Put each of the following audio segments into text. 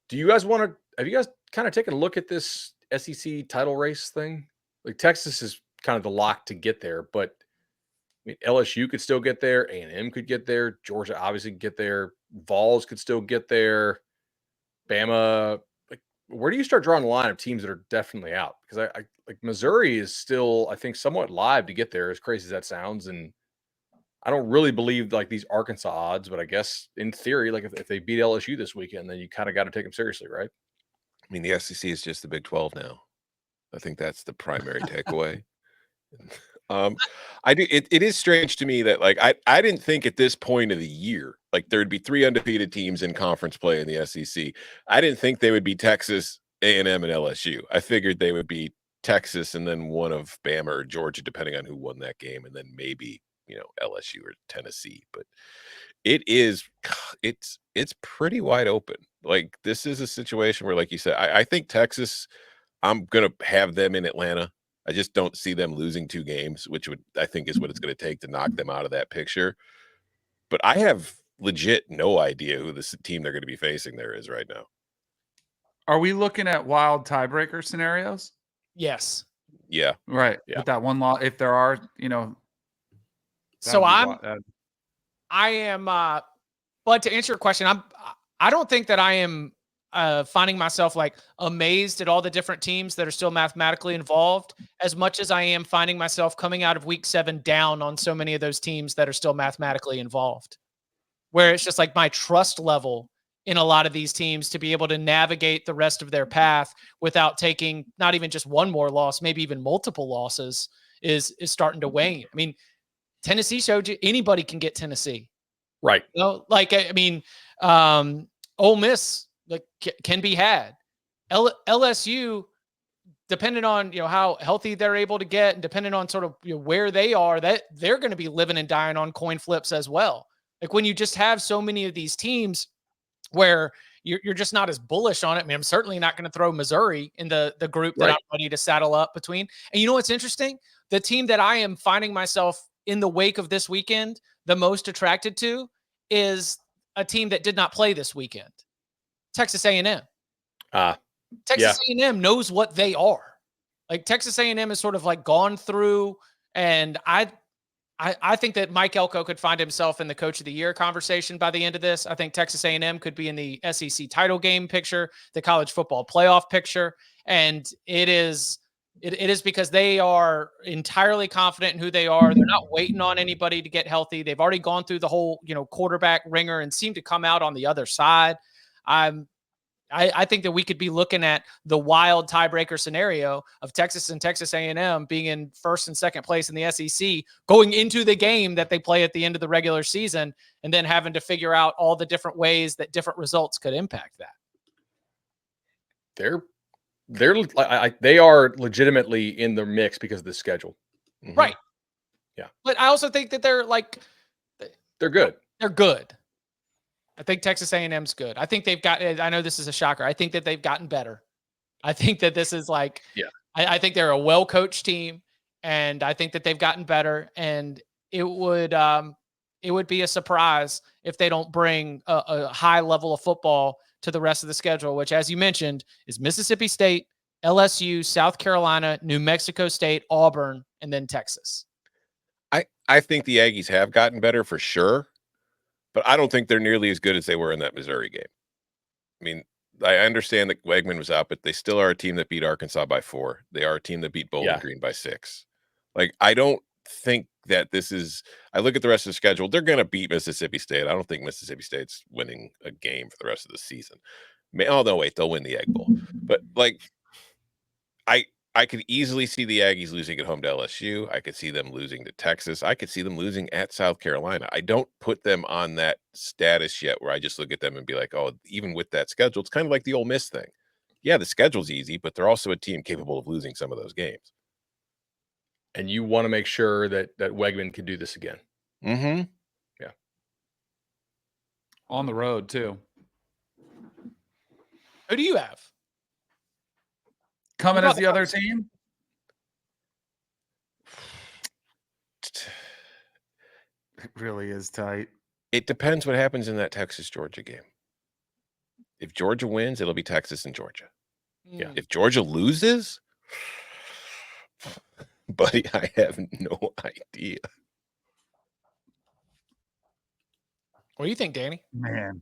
Do you guys want to? Have you guys kind of taken a look at this SEC title race thing? Like Texas is kind of the lock to get there, but I mean LSU could still get there, A&M could get there, Georgia obviously could get there, Vols could still get there, Bama. Like, where do you start drawing the line of teams that are definitely out? Because I like Missouri is still, I think, somewhat live to get there, as crazy as that sounds, and I don't really believe like these Arkansas odds, but I guess in theory, like if they beat LSU this weekend, then you kind of got to take them seriously, right? I mean, the SEC is just the Big 12 now. I think that's the primary takeaway. Um, I do. It is strange to me that like I didn't think at this point of the year like there'd be 3 undefeated teams in conference play in the SEC. I didn't think they would be Texas, A&M, and LSU. I figured they would be Texas and then one of Bama or Georgia, depending on who won that game, and then maybe LSU or Tennessee. But it is it's pretty wide open. Like this is a situation where, like you said, I think Texas. I'm gonna have them in Atlanta. I just don't see them losing 2 games, which I think is what it's gonna take to knock them out of that picture. But I have legit no idea who this team they're gonna be facing there is right now. Are we looking at wild tiebreaker scenarios? Yes. Yeah. Right. Yeah. With that one law, if there are, So I am, but to answer your question, I don't think that I am finding myself like amazed at all the different teams that are still mathematically involved as much as I am finding myself coming out of week 7 down on so many of those teams that are still mathematically involved, where it's just like my trust level in a lot of these teams to be able to navigate the rest of their path without taking not even just one more loss, maybe even multiple losses is starting to wane. I mean, Tennessee showed you anybody can get Tennessee. Right. Like, I mean, Ole Miss like can be had. LSU, depending on, how healthy they're able to get and depending on sort of where they are, that they're going to be living and dying on coin flips as well. Like when you just have so many of these teams where you're just not as bullish on it. I mean, I'm certainly not going to throw Missouri in the group that I'm ready to saddle up between. And you know what's interesting? The team that I am finding myself in the wake of this weekend the most attracted to is a team that did not play this weekend, Texas A&M. Texas A&M knows what they are. Like Texas A&M is sort of like gone through, and I think that Mike Elko could find himself in the Coach of the Year conversation by the end of this. I think Texas A&M could be in the SEC title game picture, the college football playoff picture, and it is because they are entirely confident in who they are. They're not waiting on anybody to get healthy. They've already gone through the whole, quarterback ringer and seem to come out on the other side. I think that we could be looking at the wild tiebreaker scenario of Texas and Texas A&M being in first and second place in the SEC going into the game that they play at the end of the regular season and then having to figure out all the different ways that different results could impact that. They are legitimately in the mix because of the schedule. Mm-hmm. Right. Yeah. But I also think that they're good. They're good. I think Texas A&M's good. I think they've got, I know this is a shocker. I think that they've gotten better. I think that this is like, I think they're a well-coached team and I think that they've gotten better and it would be a surprise if they don't bring a high level of football to the rest of the schedule, which as you mentioned is Mississippi State, LSU, South Carolina, New Mexico State, Auburn, and then Texas. I think the Aggies have gotten better for sure. But I don't think they're nearly as good as they were in that Missouri game. I mean, I understand that Wegman was out, but they still are a team that beat Arkansas by 4. They are a team that beat Bowling Green by 6. Like, I don't think that this is – I look at the rest of the schedule. They're going to beat Mississippi State. I don't think Mississippi State's winning a game for the rest of the season. Oh, no, wait. They'll win the Egg Bowl. But, like, I could easily see the Aggies losing at home to LSU. I could see them losing to Texas. I could see them losing at South Carolina. I don't put them on that status yet where I just look at them and be like, oh, even with that schedule, it's kind of like the Ole Miss thing. Yeah, the schedule's easy, but they're also a team capable of losing some of those games. And you want to make sure that Wegman can do this again. Mm-hmm. Yeah. On the road, too. Who do you have? Coming as the other team? It really is tight. It depends what happens in that Texas-Georgia game. If Georgia wins, it'll be Texas and Georgia. Yeah. If Georgia loses, buddy, I have no idea. What do you think, Danny? Man.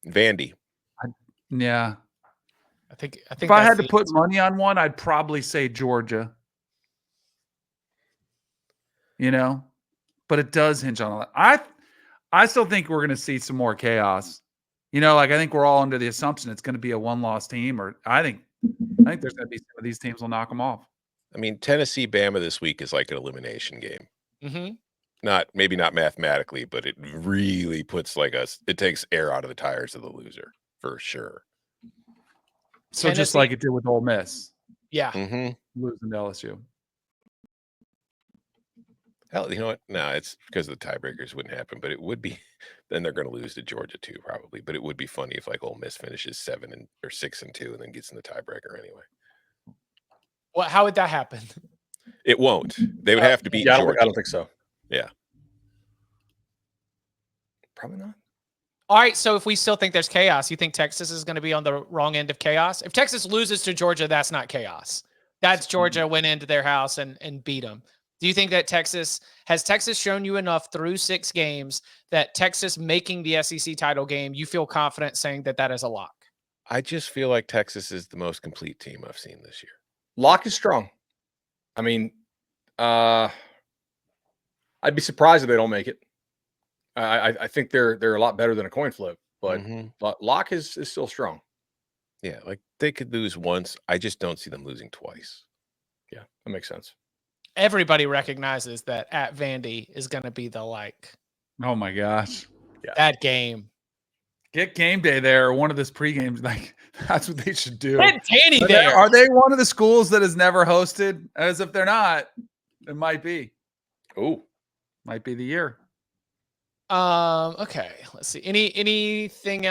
Vandy. Yeah. I think If I that's had to the put answer. money on one, I'd probably say Georgia. You know, but it does hinge on a lot. I still think we're going to see some more chaos. You know, like I think we're all under the assumption it's going to be a one-loss team, or I think there's going to be some of these teams will knock them off. I mean, Tennessee, Bama this week is like an elimination game. Mm-hmm. Maybe not mathematically, but it really puts it takes air out of the tires of the loser for sure. So just like it did with Ole Miss. Yeah. Mm-hmm. Losing to LSU. Hell, you know what? No, it's because the tiebreakers wouldn't happen, but it would be. Then they're going to lose to Georgia too, probably. But it would be funny if like Ole Miss finishes 6-2 and then gets in the tiebreaker anyway. Well, how would that happen? It won't. They would have to beat Georgia. I don't think so. Yeah. Probably not. All right. So if we still think there's chaos, you think Texas is going to be on the wrong end of chaos? If Texas loses to Georgia, that's not chaos. That's Georgia went into their house and beat them. Do you think that has Texas shown you enough through 6 games that Texas making the SEC title game, you feel confident saying that is a lock? I just feel like Texas is the most complete team I've seen this year. Lock is strong. I mean, I'd be surprised if they don't make it. I think they're a lot better than a coin flip, but lock is still strong. Yeah, like they could lose once. I just don't see them losing twice. Yeah, that makes sense. Everybody recognizes that at Vandy is going to be the Oh my gosh. Yeah. That game. Get game day there or one of this pre-games. Like that's what they should do. Get Danny there. Are they one of the schools that has never hosted? As if they're not, it might be. Oh, might be the year. Okay. Let's see. Anything else?